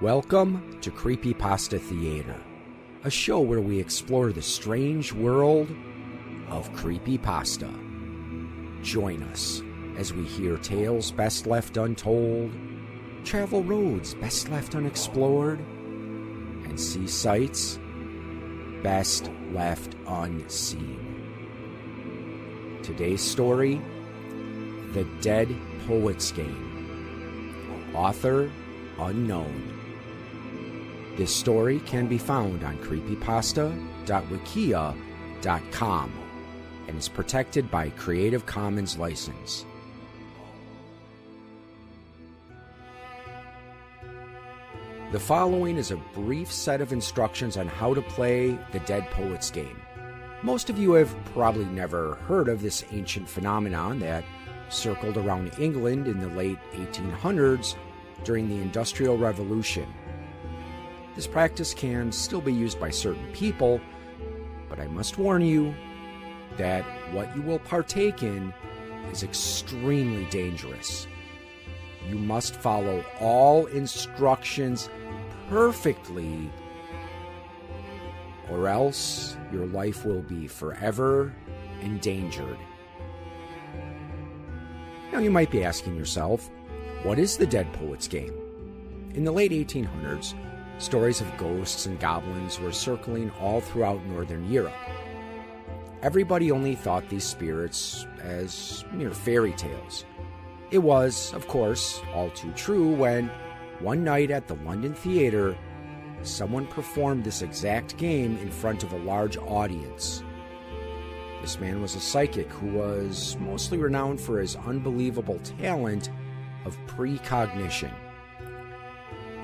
Welcome to Creepypasta Theater, a show where we explore the strange world of creepypasta. Join us as we hear tales best left untold, travel roads best left unexplored, and see sights best left unseen. Today's story, The Dead Poets Game. Author unknown. This story can be found on creepypasta.wikia.com and is protected by Creative Commons license. The following is a brief set of instructions on how to play the Dead Poets Game. Most of you have probably never heard of this ancient phenomenon that circled around England in the late 1800s during the Industrial Revolution. This practice can still be used by certain people, but I must warn you that what you will partake in is extremely dangerous. You must follow all instructions perfectly, or else your life will be forever endangered. Now you might be asking yourself, what is the Dead Poets Game? In the late 1800s, stories of ghosts and goblins were circling all throughout Northern Europe. Everybody only thought these spirits as mere fairy tales. It was, of course, all too true when, one night at the London Theatre, someone performed this exact game in front of a large audience. This man was a psychic who was mostly renowned for his unbelievable talent of precognition.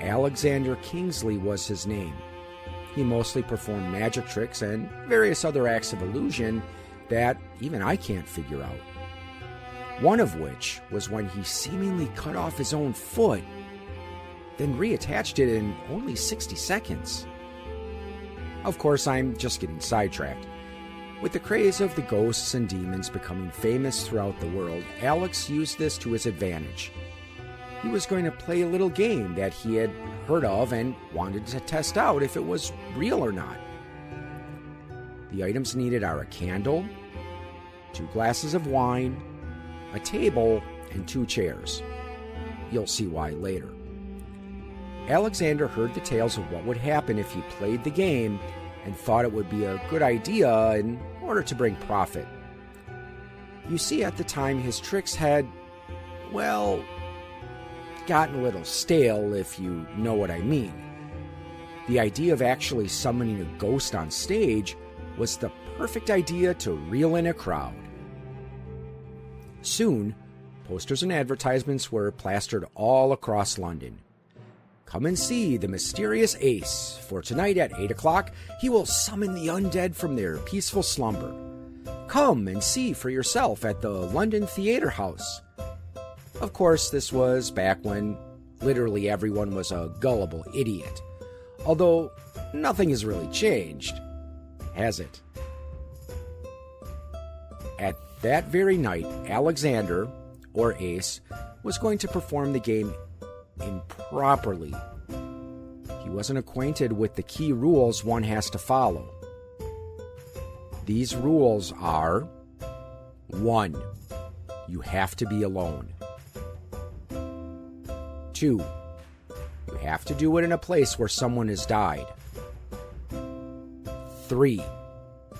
Alexander Kingsley was his name. He mostly performed magic tricks and various other acts of illusion that even I can't figure out. One of which was when he seemingly cut off his own foot, then reattached it in only 60 seconds. Of course, I'm just getting sidetracked. With the craze of the ghosts and demons becoming famous throughout the world, Alex used this to his advantage. He was going to play a little game that he had heard of and wanted to test out if it was real or not. The items needed are a candle, 2 glasses of wine, a table, and 2 chairs. You'll see why later. Alexander heard the tales of what would happen if he played the game and thought it would be a good idea in order to bring profit. You see, at the time his tricks had, well, gotten a little stale, if you know what I mean. The idea of actually summoning a ghost on stage was the perfect idea to reel in a crowd. Soon, posters and advertisements were plastered all across London. Come and see the mysterious Ace, for tonight at 8 o'clock he will summon the undead from their peaceful slumber. Come and see for yourself at the London Theatre House. Of course, this was back when literally everyone was a gullible idiot. Although, nothing has really changed, has it? At that very night, Alexander, or Ace, was going to perform the game improperly. He wasn't acquainted with the key rules one has to follow. These rules are: 1. You have to be alone. 2. You have to do it in a place where someone has died. 3.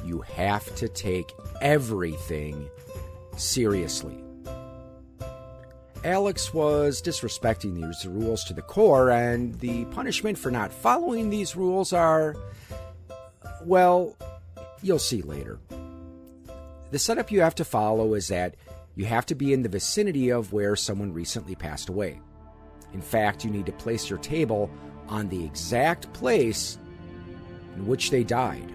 You have to take everything seriously. Alex was disrespecting these rules to the core, and the punishment for not following these rules are, well, you'll see later. The setup you have to follow is that you have to be in the vicinity of where someone recently passed away. In fact, you need to place your table on the exact place in which they died.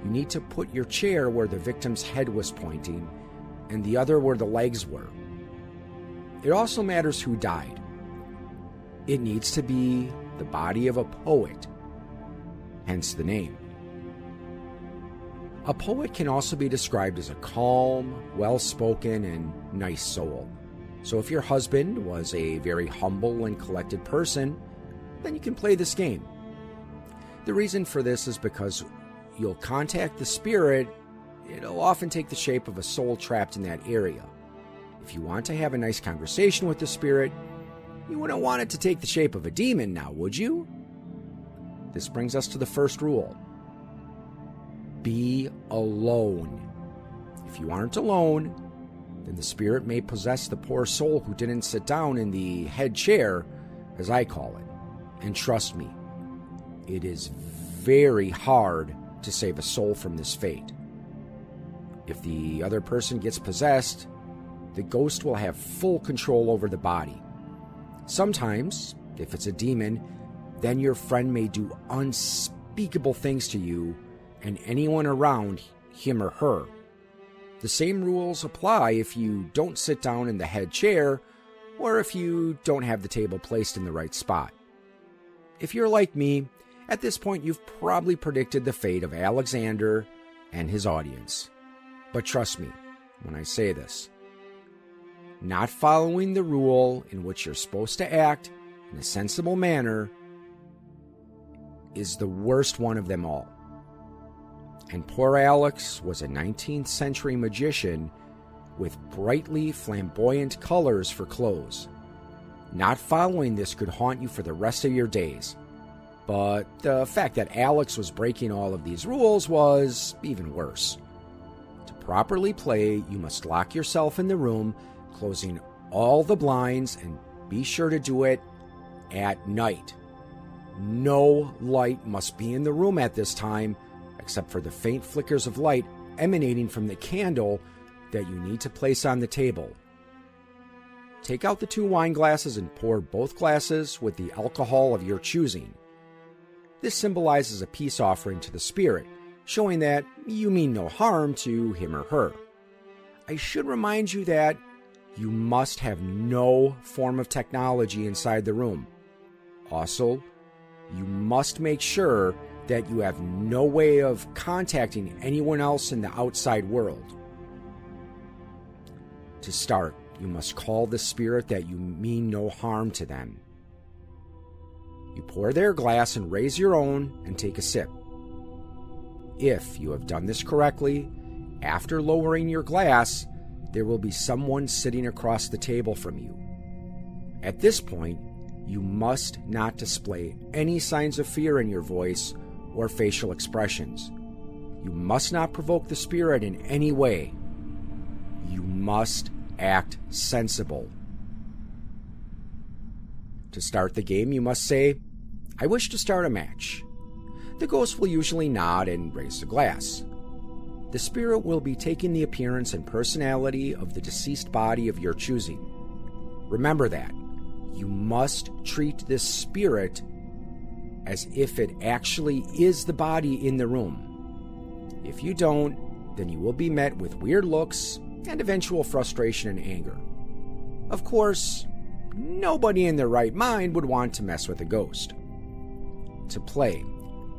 You need to put your chair where the victim's head was pointing and the other where the legs were. It also matters who died. It needs to be the body of a poet, hence the name. A poet can also be described as a calm, well-spoken, and nice soul. So if your husband was a very humble and collected person, then you can play this game. The reason for this is because you'll contact the spirit. It'll often take the shape of a soul trapped in that area. If you want to have a nice conversation with the spirit, you wouldn't want it to take the shape of a demon now, would you? This brings us to the first rule. Be alone. If you aren't alone, then the spirit may possess the poor soul who didn't sit down in the head chair, as I call it. And trust me, it is very hard to save a soul from this fate. If the other person gets possessed, the ghost will have full control over the body. Sometimes, if it's a demon, then your friend may do unspeakable things to you and anyone around him or her. The same rules apply if you don't sit down in the head chair or if you don't have the table placed in the right spot. If you're like me, at this point you've probably predicted the fate of Alexander and his audience. But trust me when I say this, not following the rule in which you're supposed to act in a sensible manner is the worst one of them all. And poor Alex was a 19th century magician with brightly flamboyant colors for clothes. Not following this could haunt you for the rest of your days. But the fact that Alex was breaking all of these rules was even worse. To properly play, you must lock yourself in the room, closing all the blinds, and be sure to do it at night. No light must be in the room at this time, except for the faint flickers of light emanating from the candle that you need to place on the table. Take out the 2 wine glasses and pour both glasses with the alcohol of your choosing. This symbolizes a peace offering to the spirit, showing that you mean no harm to him or her. I should remind you that you must have no form of technology inside the room. Also, you must make sure that you have no way of contacting anyone else in the outside world. To start, you must call the spirit that you mean no harm to them. You pour their glass and raise your own and take a sip. If you have done this correctly, after lowering your glass, there will be someone sitting across the table from you. At this point, you must not display any signs of fear in your voice or facial expressions. You must not provoke the spirit in any way. You must act sensible. To start the game, you must say, "I wish to start a match." The ghost will usually nod and raise the glass. The spirit will be taking the appearance and personality of the deceased body of your choosing. Remember that. You must treat this spirit as if it actually is the body in the room. If you don't, then you will be met with weird looks and eventual frustration and anger. Of course, nobody in their right mind would want to mess with a ghost. To play,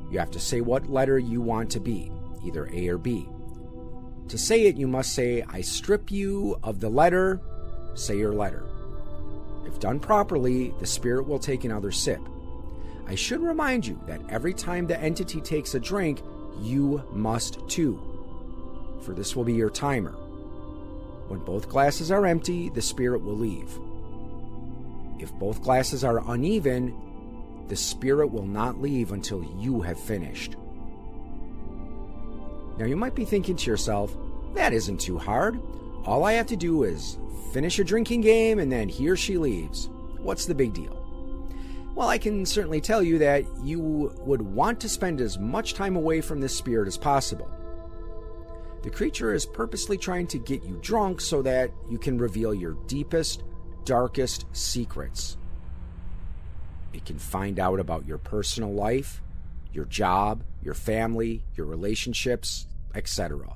you have to say what letter you want to be, either A or B. To say it, you must say, "I strip you of the letter," say your letter. If done properly, the spirit will take another sip. I should remind you that every time the entity takes a drink, you must too, for this will be your timer. When both glasses are empty, the spirit will leave. If both glasses are uneven, the spirit will not leave until you have finished. Now you might be thinking to yourself, that isn't too hard. All I have to do is finish a drinking game and then he or she leaves. What's the big deal? Well, I can certainly tell you that you would want to spend as much time away from this spirit as possible. The creature is purposely trying to get you drunk so that you can reveal your deepest, darkest secrets. It can find out about your personal life, your job, your family, your relationships, etc.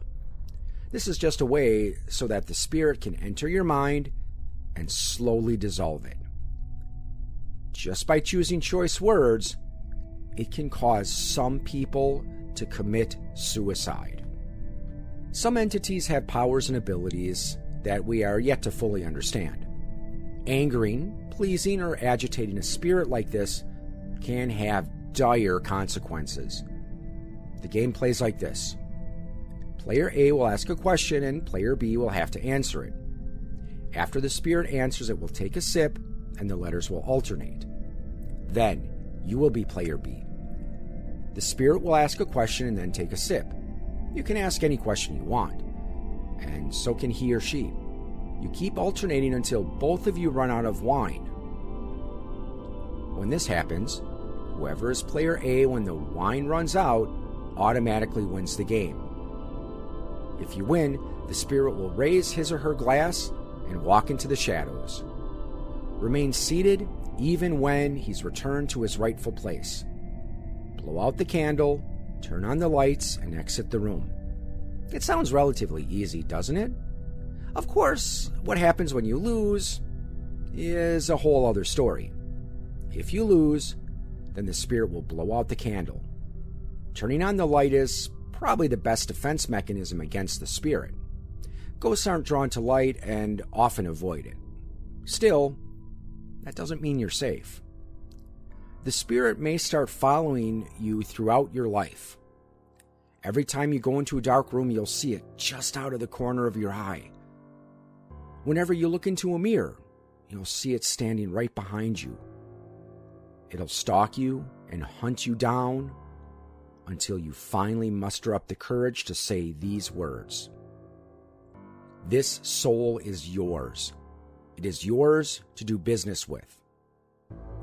This is just a way so that the spirit can enter your mind and slowly dissolve it. Just by choosing choice words, it can cause some people to commit suicide. Some entities have powers and abilities that we are yet to fully understand. Angering, pleasing, or agitating a spirit like this can have dire consequences. The game plays like this. Player A will ask a question and player B will have to answer it. After the spirit answers, it will take a sip and the letters will alternate. Then, you will be player B. The spirit will ask a question and then take a sip. You can ask any question you want, and so can he or she. You keep alternating until both of you run out of wine. When this happens, whoever is player A when the wine runs out automatically wins the game. If you win, the spirit will raise his or her glass and walk into the shadows. Remain seated even when he's returned to his rightful place. Blow out the candle, turn on the lights, and exit the room. It sounds relatively easy, doesn't it? Of course, what happens when you lose is a whole other story. If you lose, then the spirit will blow out the candle. Turning on the light is probably the best defense mechanism against the spirit. Ghosts aren't drawn to light and often avoid it. Still, that doesn't mean you're safe. The spirit may start following you throughout your life. Every time you go into a dark room, you'll see it just out of the corner of your eye. Whenever you look into a mirror, you'll see it standing right behind you. It'll stalk you and hunt you down until you finally muster up the courage to say these words. This soul is yours. It is yours to do business with.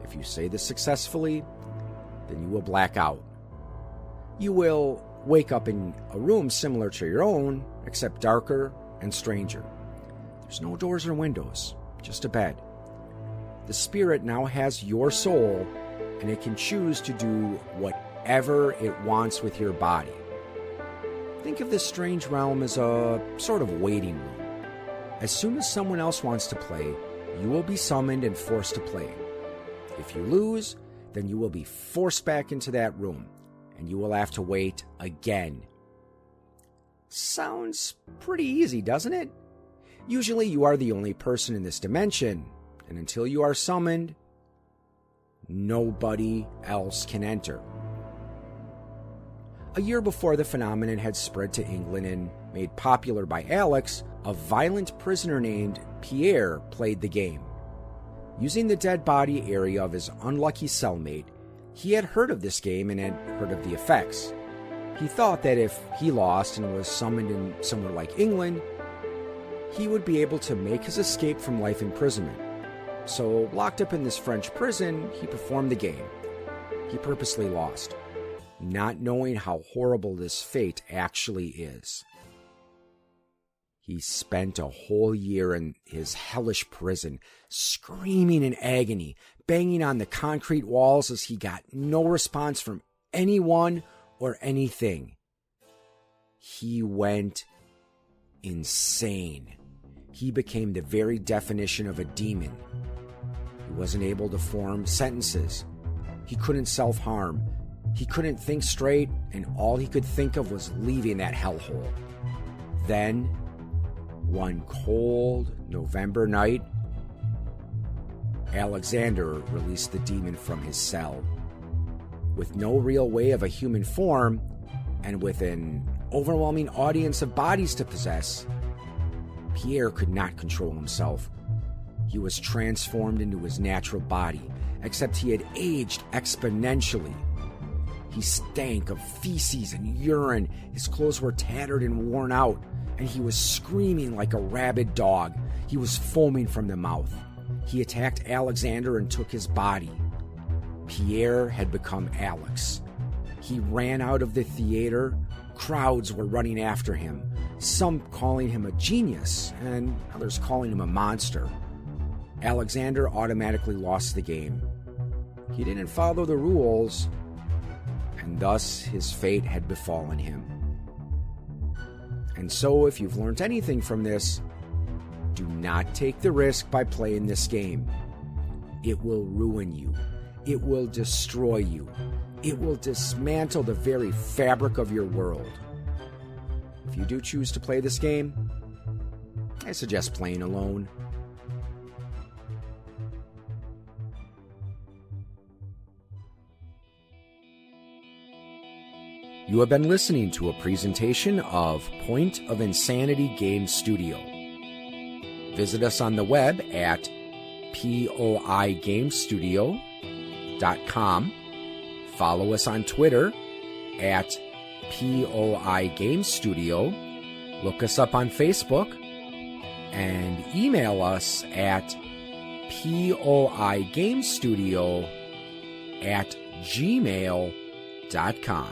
If you say this successfully, then you will black out. You will wake up in a room similar to your own, except darker and stranger. There's no doors or windows, just a bed. The spirit now has your soul, and it can choose to do whatever it wants with your body. Think of this strange realm as a sort of waiting room. As soon as someone else wants to play, you will be summoned and forced to play. If you lose, then you will be forced back into that room, and you will have to wait again. Sounds pretty easy, doesn't it? Usually you are the only person in this dimension, and until you are summoned, nobody else can enter. A year before the phenomenon had spread to England and made popular by Alex, a violent prisoner named Pierre played the game. Using the dead body area of his unlucky cellmate, he had heard of this game and had heard of the effects. He thought that if he lost and was summoned in somewhere like England, he would be able to make his escape from life imprisonment. So, locked up in this French prison, he performed the game. He purposely lost, not knowing how horrible this fate actually is. He spent a whole year in his hellish prison, screaming in agony, banging on the concrete walls as he got no response from anyone or anything. He went insane. He became the very definition of a demon. He wasn't able to form sentences. He couldn't self-harm. He couldn't think straight, and all he could think of was leaving that hellhole. Then, one cold November night, Alexander released the demon from his cell. With no real way of a human form, and with an overwhelming audience of bodies to possess, Pierre could not control himself. He was transformed into his natural body, except he had aged exponentially. He stank of feces and urine, his clothes were tattered and worn out, and he was screaming like a rabid dog. He was foaming from the mouth. He attacked Alexander and took his body. Pierre had become Alex. He ran out of the theater. Crowds were running after him, some calling him a genius and others calling him a monster. Alexander automatically lost the game. He didn't follow the rules, and thus his fate had befallen him. And so, if you've learned anything from this, do not take the risk by playing this game. It will ruin you. It will destroy you. It will dismantle the very fabric of your world. If you do choose to play this game, I suggest playing alone. You have been listening to a presentation of Point of Insanity Game Studio. Visit us on the web at poigamestudio.com. Follow us on Twitter at poigamestudio. Look us up on Facebook and email us at poigamestudio@gmail.com.